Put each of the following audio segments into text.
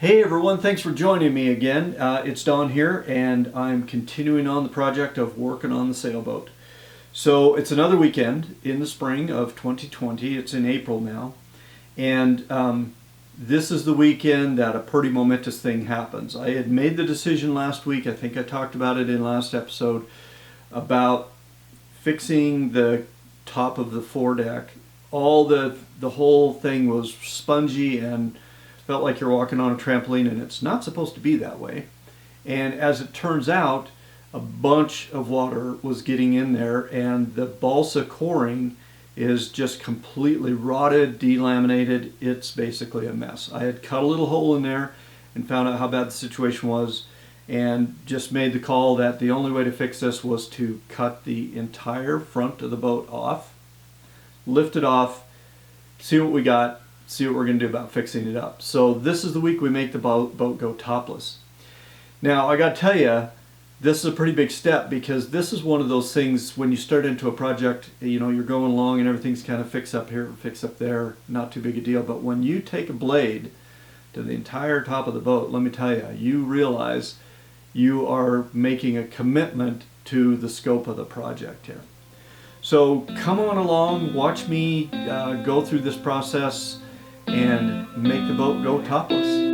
Hey everyone, thanks for joining me again. It's Don here, and I'm continuing on the project of working on the sailboat. So it's another weekend in the spring of 2020. It's in April now, and this is the weekend that a pretty momentous thing happens. I had made the decision last week, I think I talked about it in last episode, about fixing the top of the foredeck. The whole thing was spongy and felt like you're walking on a trampoline, and it's not supposed to be that way. And as it turns out, a bunch of water was getting in there, and the balsa coring is just completely rotted, delaminated. It's basically a mess. I had cut a little hole in there and found out how bad the situation was, and just made the call that the only way to fix this was to cut the entire front of the boat off, lift it off, see what we got, see what we're going to do about fixing it up. So this is the week we make the boat go topless. Now I got to tell you, this is a pretty big step, because this is one of those things when you start into a project, you're going along and everything's kind of fix up here, fix up there, not too big a deal. But when you take a blade to the entire top of the boat, let me tell you, you realize you are making a commitment to the scope of the project here. So come on along, watch me go through this process and make the boat go topless.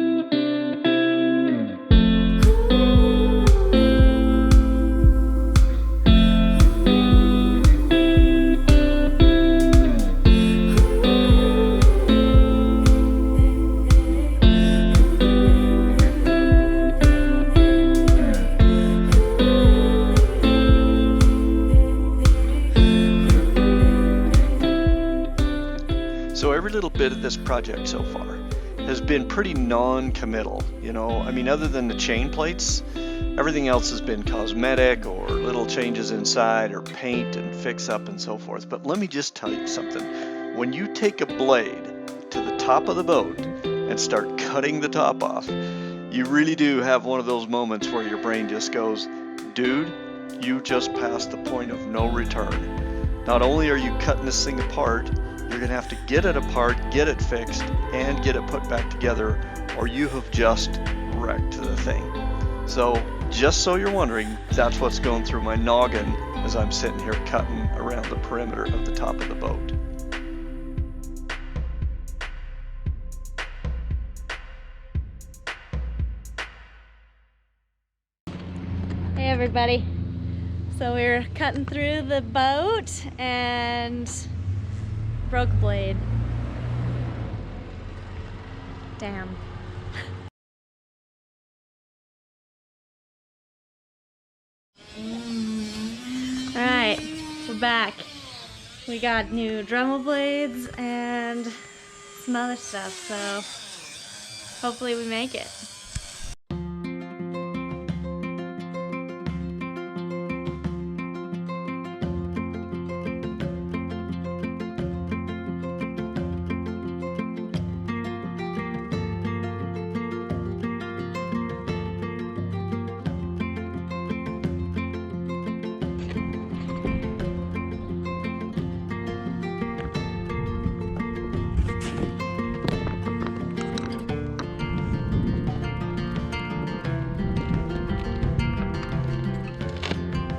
So every little bit of this project so far has been pretty non-committal, other than the chain plates, everything else has been cosmetic or little changes inside or paint and fix up and so forth. But let me just tell you something. When you take a blade to the top of the boat and start cutting the top off, you really do have one of those moments where your brain just goes, dude, you just passed the point of no return. Not only are you cutting this thing apart, you're going to have to get it apart, get it fixed, and get it put back together, or you have just wrecked the thing. So, just so you're wondering, that's what's going through my noggin as I'm sitting here cutting around the perimeter of the top of the boat. Hey everybody. So we're cutting through the boat and broke a blade. Damn. Alright, we're back. We got new Dremel blades and some other stuff, so hopefully we make it.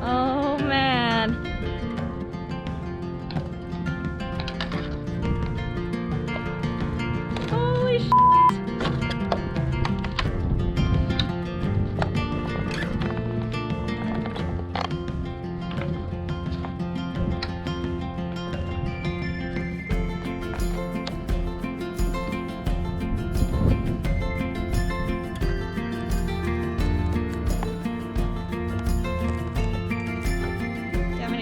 Oh man. Holy shit.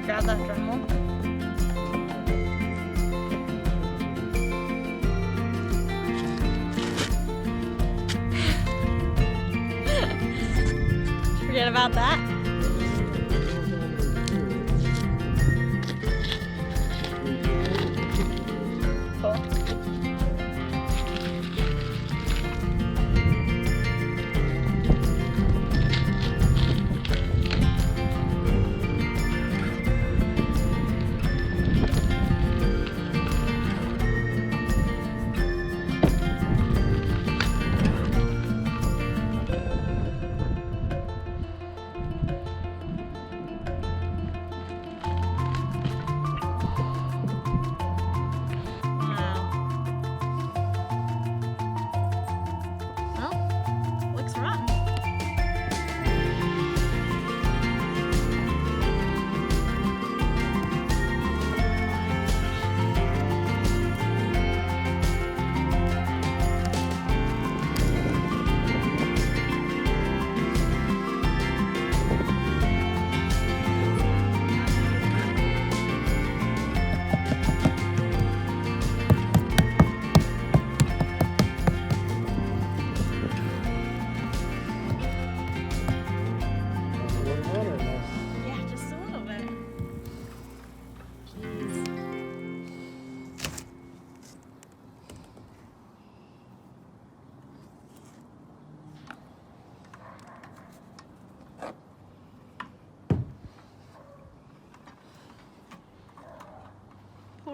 Grab that Dremel. Forget about that. Cool.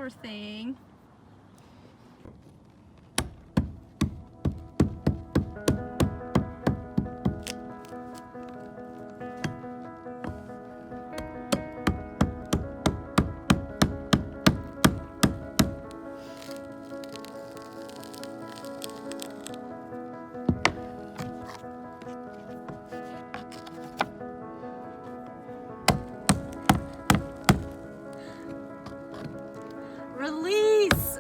poor thing. Release!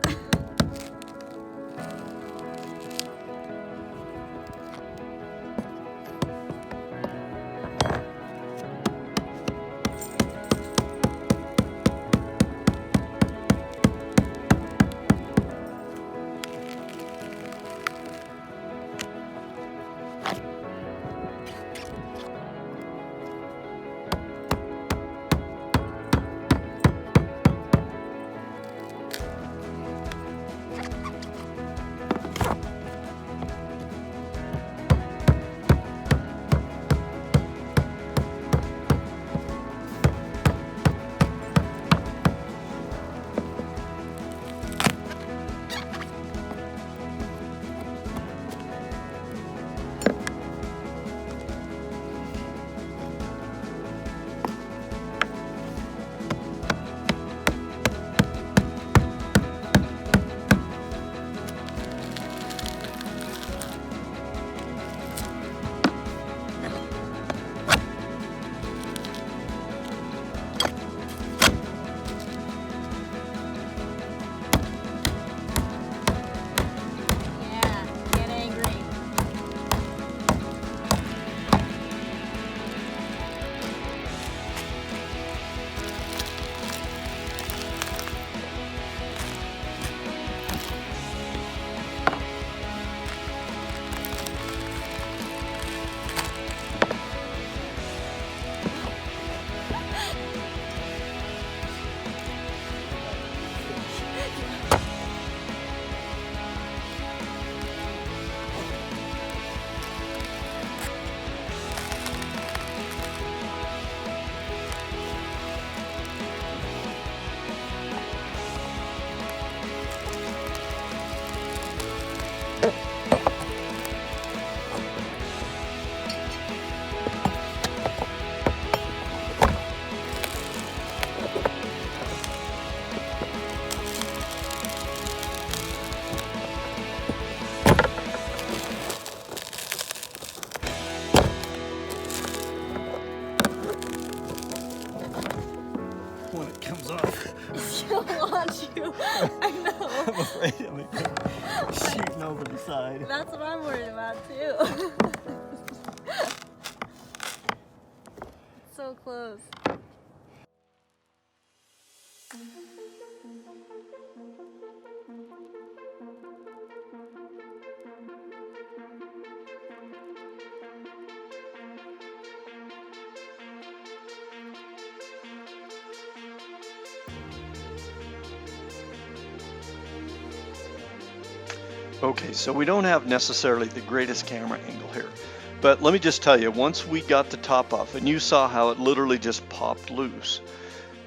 When it comes off. She'll launch you. I know. I'm afraid I'm shooting over the side. That's what I'm worried about too. So close. Okay, so we don't have necessarily the greatest camera angle here, but let me just tell you, once we got the top off, and you saw how it literally just popped loose,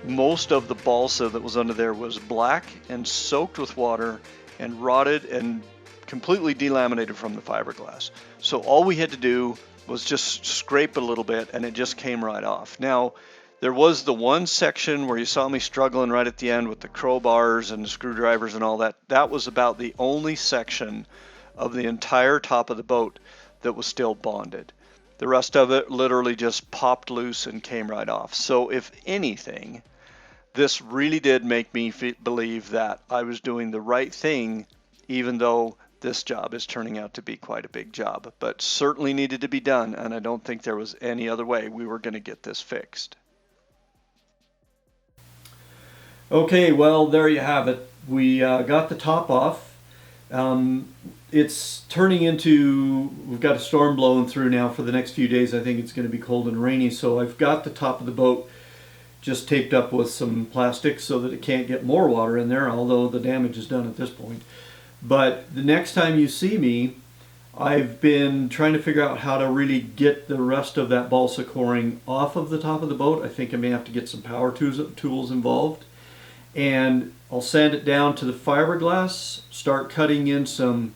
most of the balsa that was under there was black and soaked with water and rotted and completely delaminated from the fiberglass. So all we had to do was just scrape a little bit and it just came right off. Now, there was the one section where you saw me struggling right at the end with the crowbars and the screwdrivers and all that. That was about the only section of the entire top of the boat that was still bonded. The rest of it literally just popped loose and came right off. So if anything, this really did make me believe that I was doing the right thing, even though this job is turning out to be quite a big job. But certainly needed to be done, and I don't think there was any other way we were going to get this fixed. Okay, well, there you have it. We got the top off. It's turning into, we've got a storm blowing through now for the next few days. I think it's going to be cold and rainy, so I've got the top of the boat just taped up with some plastic so that it can't get more water in there, although the damage is done at this point. But the next time you see me, I've been trying to figure out how to really get the rest of that balsa coring off of the top of the boat. I think I may have to get some power tools involved. and I'll sand it down to the fiberglass, start cutting in some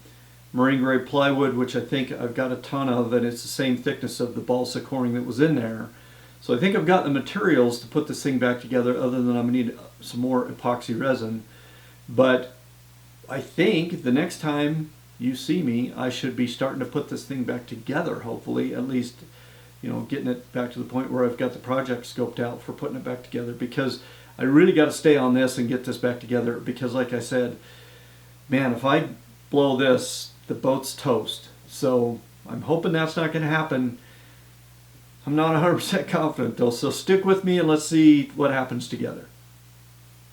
marine grade plywood, which I think I've got a ton of, and it's the same thickness of the balsa coring that was in there. So I think I've got the materials to put this thing back together, other than I'm gonna need some more epoxy resin. But I think the next time you see me, I should be starting to put this thing back together, hopefully, at least, you know, getting it back to the point where I've got the project scoped out for putting it back together, because I really got to stay on this and get this back together, because like I said, man, if I blow this, the boat's toast. So I'm hoping that's not going to happen. I'm not 100% confident though, so stick with me and let's see what happens together.